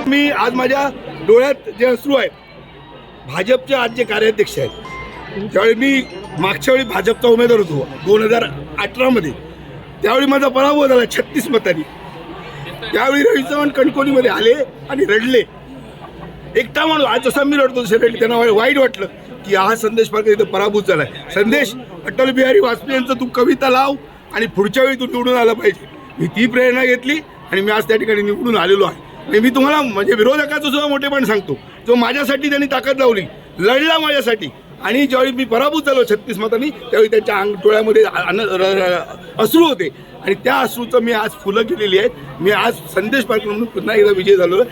मी आज माझ्या डोळ्यात जे अश्रू आहेत, भाजपचे आज जे कार्याध्यक्ष आहेत, त्यावेळी मी मागच्या वेळी भाजपचा उमेदवार होतो 2018 त्यावेळी माझा पराभव झाला 36 मतांनी. त्यावेळी रवी चव्हाण कणकोलीमध्ये आले आणि रडले. एकटा माणूस आज जसा मी रडतो तसे रडले. त्यांना वाईट वाटलं की हा संदेश पारकर इथं पराभूत झालाय. संदेश, अटल बिहारी वाजपेयी यांचं तू कविता लाव आणि पुढच्या वेळी तू निवडून आला पाहिजे. मी ती प्रेरणा घेतली आणि मी आज त्या ठिकाणी निवडून आलेलो आहे. आणि मी तुम्हाला म्हणजे विरोधकाचं सुद्धा मोठेपण सांगतो, जो माझ्यासाठी त्यांनी ताकद लावली, लढला माझ्यासाठी. आणि ज्यावेळी मी पराभूत झालो 36 मतांनी, त्यावेळी त्यांच्या डोळ्यामध्ये अश्रू होते आणि त्या अश्रूचं मी आज फुलं केलेली आहेत. मी आज संदेश पारकर म्हणून पुन्हा एकदा विजय झालो.